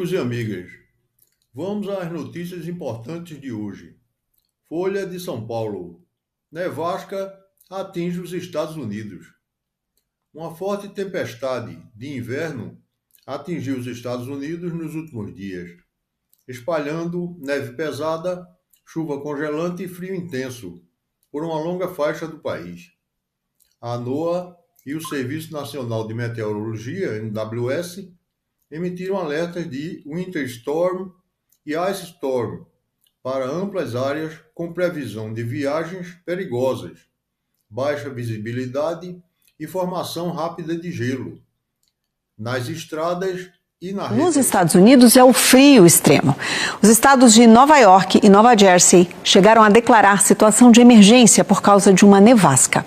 amigos e amigas, vamos às notícias importantes de hoje. Folha de São Paulo. Nevasca atinge os Estados Unidos. Uma forte tempestade de inverno atingiu os Estados Unidos nos últimos dias, espalhando neve pesada, chuva congelante e frio intenso por uma longa faixa do país. A NOAA e o Serviço Nacional de Meteorologia, NWS, emitiram alertas de Winter Storm e Ice Storm para amplas áreas com previsão de viagens perigosas, baixa visibilidade e formação rápida de gelo nas estradas e na rede. Nos Estados Unidos é o frio extremo. Os estados de Nova York e Nova Jersey chegaram a declarar situação de emergência por causa de uma nevasca.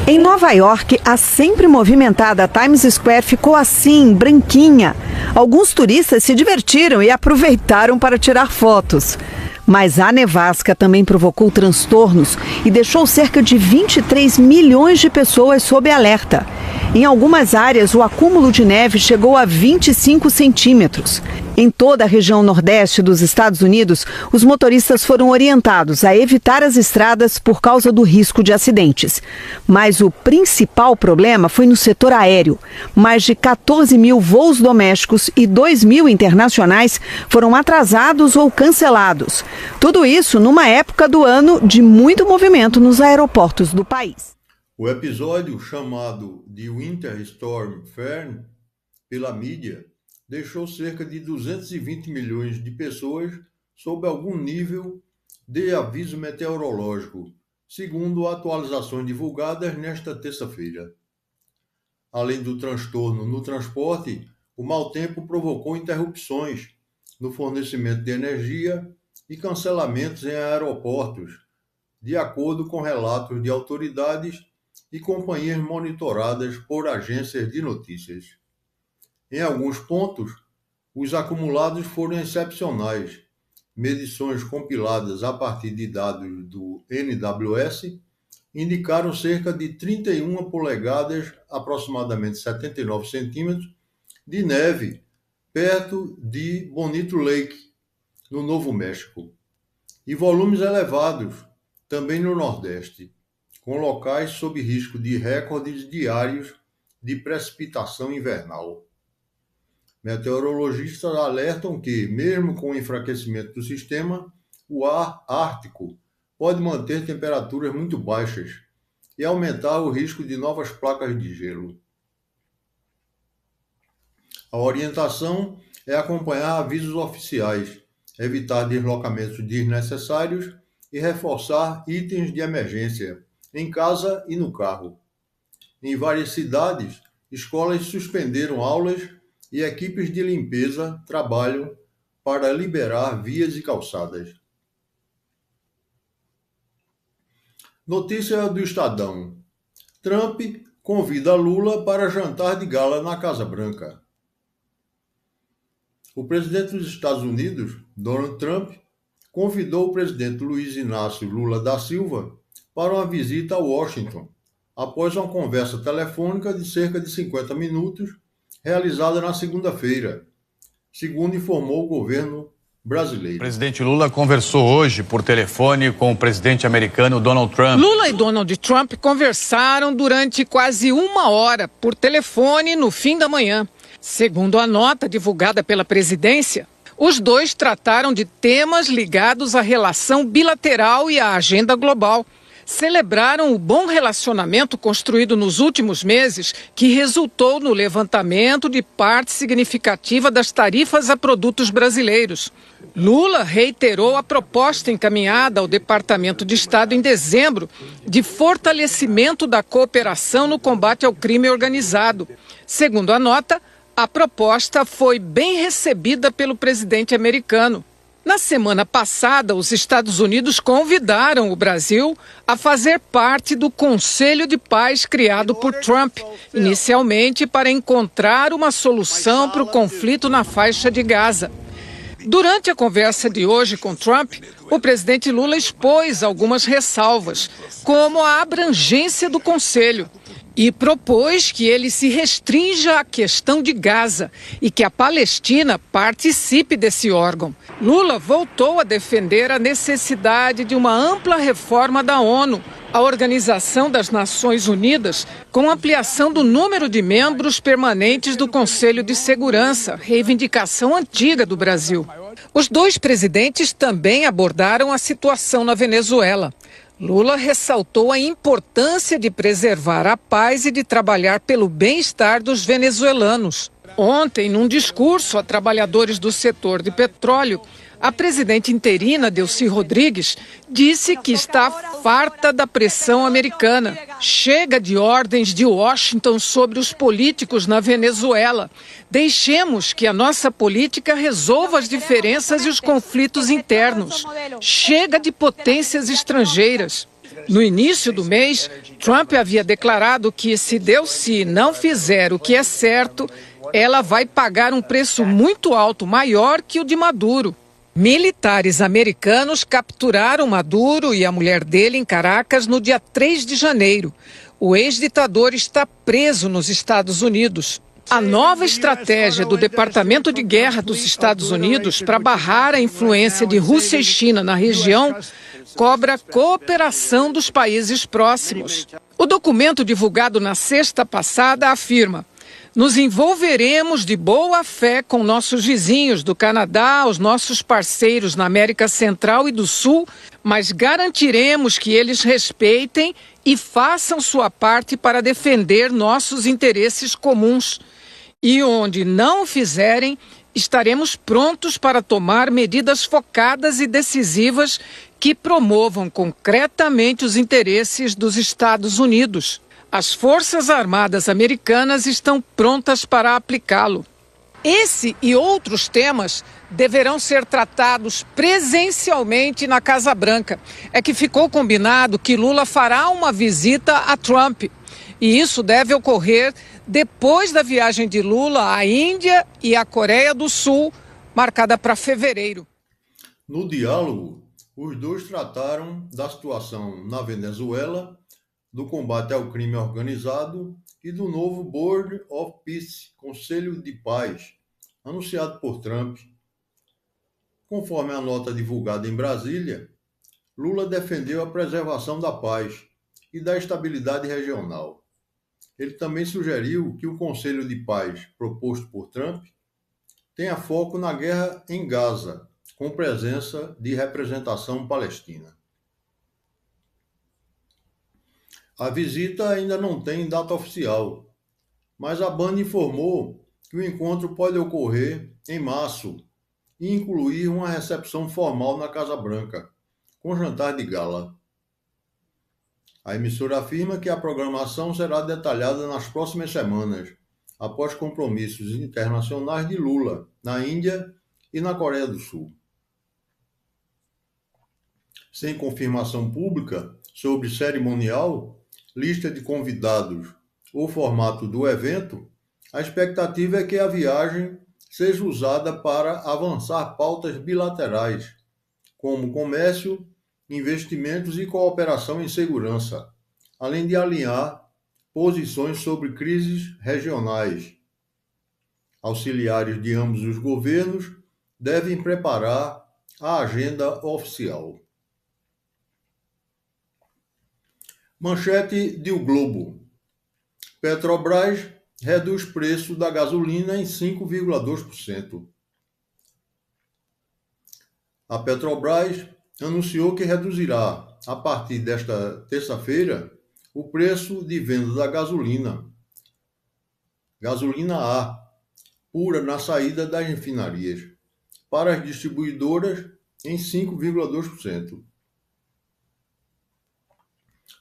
Em Nova York, a sempre movimentada Times Square ficou assim, branquinha. Alguns turistas se divertiram e aproveitaram para tirar fotos. Mas a nevasca também provocou transtornos e deixou cerca de 23 milhões de pessoas sob alerta. Em algumas áreas, o acúmulo de neve chegou a 25 centímetros. Em toda a região nordeste dos Estados Unidos, os motoristas foram orientados a evitar as estradas por causa do risco de acidentes. Mas o principal problema foi no setor aéreo. Mais de 14 mil voos domésticos e 2 mil internacionais foram atrasados ou cancelados. Tudo isso numa época do ano de muito movimento nos aeroportos do país. O episódio chamado de Winter Storm Fern pela mídia deixou cerca de 220 milhões de pessoas sob algum nível de aviso meteorológico, segundo atualizações divulgadas nesta terça-feira. Além do transtorno no transporte, o mau tempo provocou interrupções no fornecimento de energia e cancelamentos em aeroportos, de acordo com relatos de autoridades e companhias monitoradas por agências de notícias. Em alguns pontos, os acumulados foram excepcionais. Medições compiladas a partir de dados do NWS indicaram cerca de 31 polegadas, aproximadamente 79 centímetros, de neve perto de Bonito Lake, no Novo México, e volumes elevados também no Nordeste, com locais sob risco de recordes diários de precipitação invernal. Meteorologistas alertam que, mesmo com o enfraquecimento do sistema, o ar ártico pode manter temperaturas muito baixas e aumentar o risco de novas placas de gelo. A orientação é acompanhar avisos oficiais, evitar deslocamentos desnecessários e reforçar itens de emergência em casa e no carro. Em várias cidades, escolas suspenderam aulas e equipes de limpeza trabalham para liberar vias e calçadas. Notícia do Estadão. Trump convida Lula para jantar de gala na Casa Branca. O presidente dos Estados Unidos, Donald Trump, convidou o presidente Luiz Inácio Lula da Silva para uma visita a Washington, após uma conversa telefônica de cerca de 50 minutos, realizada na segunda-feira, segundo informou o governo brasileiro. O presidente Lula conversou hoje por telefone com o presidente americano Donald Trump. Lula e Donald Trump conversaram durante quase 1 hora por telefone no fim da manhã. Segundo a nota divulgada pela presidência, os dois trataram de temas ligados à relação bilateral e à agenda global. Celebraram o bom relacionamento construído nos últimos meses, que resultou no levantamento de parte significativa das tarifas a produtos brasileiros. Lula reiterou a proposta encaminhada ao Departamento de Estado em dezembro de fortalecimento da cooperação no combate ao crime organizado. Segundo a nota, a proposta foi bem recebida pelo presidente americano. Na semana passada, os Estados Unidos convidaram o Brasil a fazer parte do Conselho de Paz criado por Trump, inicialmente para encontrar uma solução para o conflito na faixa de Gaza. Durante a conversa de hoje com Trump, o presidente Lula expôs algumas ressalvas, como a abrangência do Conselho, e propôs que ele se restrinja à questão de Gaza e que a Palestina participe desse órgão. Lula voltou a defender a necessidade de uma ampla reforma da ONU, a Organização das Nações Unidas, com ampliação do número de membros permanentes do Conselho de Segurança, reivindicação antiga do Brasil. Os dois presidentes também abordaram a situação na Venezuela. Lula ressaltou a importância de preservar a paz e de trabalhar pelo bem-estar dos venezuelanos. Ontem, num discurso a trabalhadores do setor de petróleo, a presidente interina, Delcy Rodrigues, disse que está farta da pressão americana. Chega de ordens de Washington sobre os políticos na Venezuela. Deixemos que a nossa política resolva as diferenças e os conflitos internos. Chega de potências estrangeiras. No início do mês, Trump havia declarado que se Delcy não fizer o que é certo, ela vai pagar um preço muito alto, maior que o de Maduro. Militares americanos capturaram Maduro e a mulher dele em Caracas no dia 3 de janeiro. O ex-ditador está preso nos Estados Unidos. A nova estratégia do Departamento de Guerra dos Estados Unidos para barrar a influência de Rússia e China na região cobra cooperação dos países próximos. O documento divulgado na sexta passada afirma: nos envolveremos de boa fé com nossos vizinhos do Canadá, os nossos parceiros na América Central e do Sul, mas garantiremos que eles respeitem e façam sua parte para defender nossos interesses comuns. E onde não o fizerem, estaremos prontos para tomar medidas focadas e decisivas que promovam concretamente os interesses dos Estados Unidos. As Forças Armadas americanas estão prontas para aplicá-lo. Esse e outros temas deverão ser tratados presencialmente na Casa Branca. É que ficou combinado que Lula fará uma visita a Trump. E isso deve ocorrer depois da viagem de Lula à Índia e à Coreia do Sul, marcada para fevereiro. No diálogo, os dois trataram da situação na Venezuela, do combate ao crime organizado e do novo Board of Peace, Conselho de Paz, anunciado por Trump. Conforme a nota divulgada em Brasília, Lula defendeu a preservação da paz e da estabilidade regional. Ele também sugeriu que o Conselho de Paz proposto por Trump tenha foco na guerra em Gaza, com presença de representação palestina. A visita ainda não tem data oficial, mas a Band informou que o encontro pode ocorrer em março e incluir uma recepção formal na Casa Branca, com jantar de gala. A emissora afirma que a programação será detalhada nas próximas semanas, após compromissos internacionais de Lula na Índia e na Coreia do Sul. Sem confirmação pública sobre cerimonial, lista de convidados ou formato do evento, a expectativa é que a viagem seja usada para avançar pautas bilaterais, como comércio, investimentos e cooperação em segurança, além de alinhar posições sobre crises regionais. Auxiliares de ambos os governos devem preparar a agenda oficial. Manchete de O Globo. Petrobras reduz preço da gasolina em 5,2%. A Petrobras anunciou que reduzirá, a partir desta terça-feira, o preço de venda da gasolina A, pura na saída das refinarias, para as distribuidoras em 5,2%.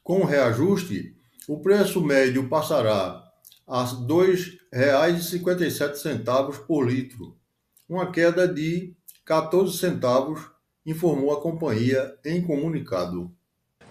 Com o reajuste, o preço médio passará a R$ 2,57 por litro, uma queda de 14 centavos, informou a companhia em comunicado.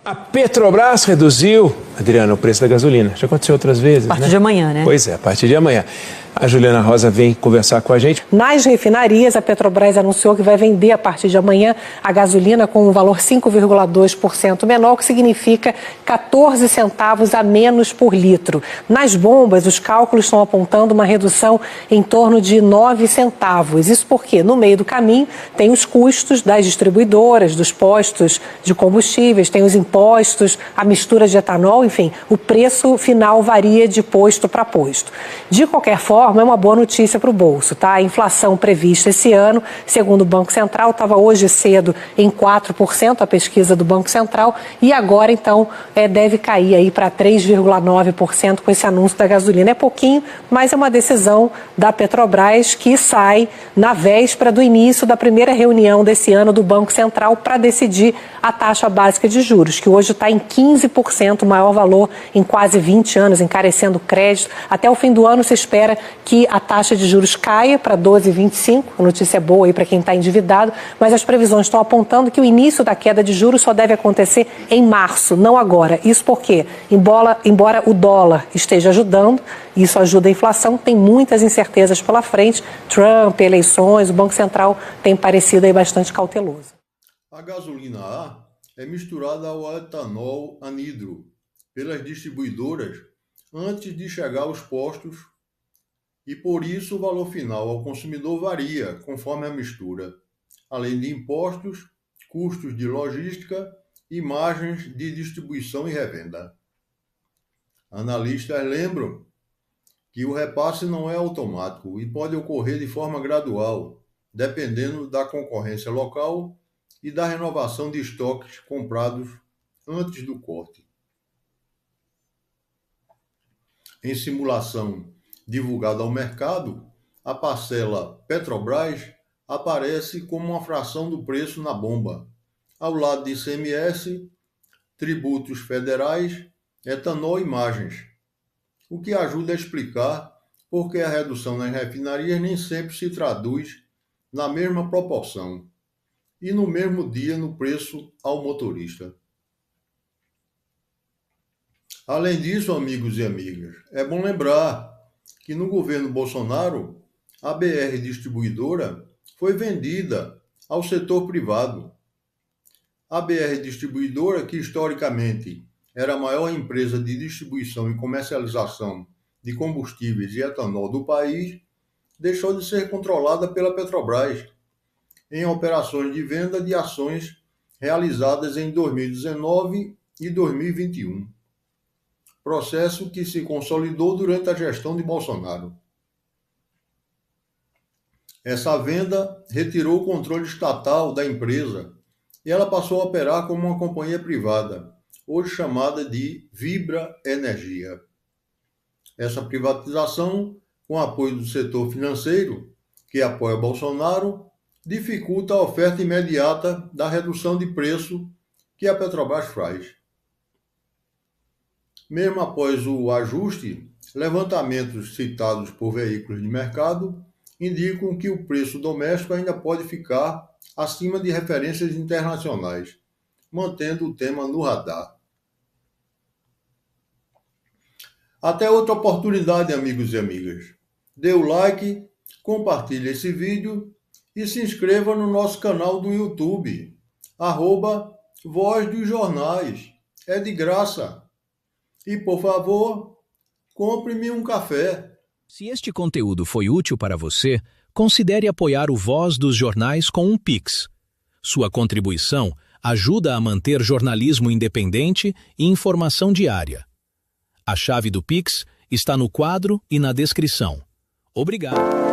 A Petrobras reduziu Adriana, o preço da gasolina. Já aconteceu outras vezes, A partir de amanhã, né? Pois é, a partir de amanhã. A Juliana Rosa vem conversar com a gente. Nas refinarias, a Petrobras anunciou que vai vender a partir de amanhã a gasolina com um valor 5,2% menor, o que significa 14 centavos a menos por litro. Nas bombas, os cálculos estão apontando uma redução em torno de 9 centavos. Isso porque, no meio do caminho, tem os custos das distribuidoras, dos postos de combustíveis, tem os impostos, a mistura de etanol, enfim, o preço final varia de posto para posto. De qualquer forma, é uma boa notícia para o bolso, tá? A inflação prevista esse ano, segundo o Banco Central, estava hoje cedo em 4%, a pesquisa do Banco Central, e agora, então, deve cair aí para 3,9% com esse anúncio da gasolina. É pouquinho, mas é uma decisão da Petrobras que sai na véspera do início da primeira reunião desse ano do Banco Central para decidir a taxa básica de juros, que hoje está em 15%, o maior valor em quase 20 anos, encarecendo o crédito. Até o fim do ano se espera que a taxa de juros caia para 12,25%, a notícia é boa aí para quem está endividado, mas as previsões estão apontando que o início da queda de juros só deve acontecer em março, não agora. Isso porque, embora o dólar esteja ajudando, isso ajuda a inflação, tem muitas incertezas pela frente, Trump, eleições, o Banco Central tem parecido aí bastante cauteloso. A gasolina A é misturada ao etanol anidro pelas distribuidoras antes de chegar aos postos e, por isso, o valor final ao consumidor varia conforme a mistura, além de impostos, custos de logística e margens de distribuição e revenda. Analistas lembram que o repasse não é automático e pode ocorrer de forma gradual, dependendo da concorrência local e da renovação de estoques comprados antes do corte. Em simulação divulgada ao mercado, a parcela Petrobras aparece como uma fração do preço na bomba, ao lado de ICMS, tributos federais, etanol e margens, o que ajuda a explicar por que a redução nas refinarias nem sempre se traduz na mesma proporção e no mesmo dia no preço ao motorista. Além disso, amigos e amigas, é bom lembrar que no governo Bolsonaro, a BR Distribuidora foi vendida ao setor privado. A BR Distribuidora, que historicamente era a maior empresa de distribuição e comercialização de combustíveis e etanol do país, deixou de ser controlada pela Petrobras em operações de venda de ações realizadas em 2019 e 2021. Processo que se consolidou durante a gestão de Bolsonaro. Essa venda retirou o controle estatal da empresa e ela passou a operar como uma companhia privada, hoje chamada de Vibra Energia. Essa privatização, com apoio do setor financeiro, que apoia Bolsonaro, dificulta a oferta imediata da redução de preço que a Petrobras faz. Mesmo após o ajuste, levantamentos citados por veículos de mercado indicam que o preço doméstico ainda pode ficar acima de referências internacionais, mantendo o tema no radar. Até outra oportunidade, amigos e amigas. Dê o like, compartilhe esse vídeo e se inscreva no nosso canal do YouTube, @Voz dos Jornais. É de graça. E, por favor, compre-me um café. Se este conteúdo foi útil para você, considere apoiar o Voz dos Jornais com um Pix. Sua contribuição ajuda a manter jornalismo independente e informação diária. A chave do Pix está no quadro e na descrição. Obrigado.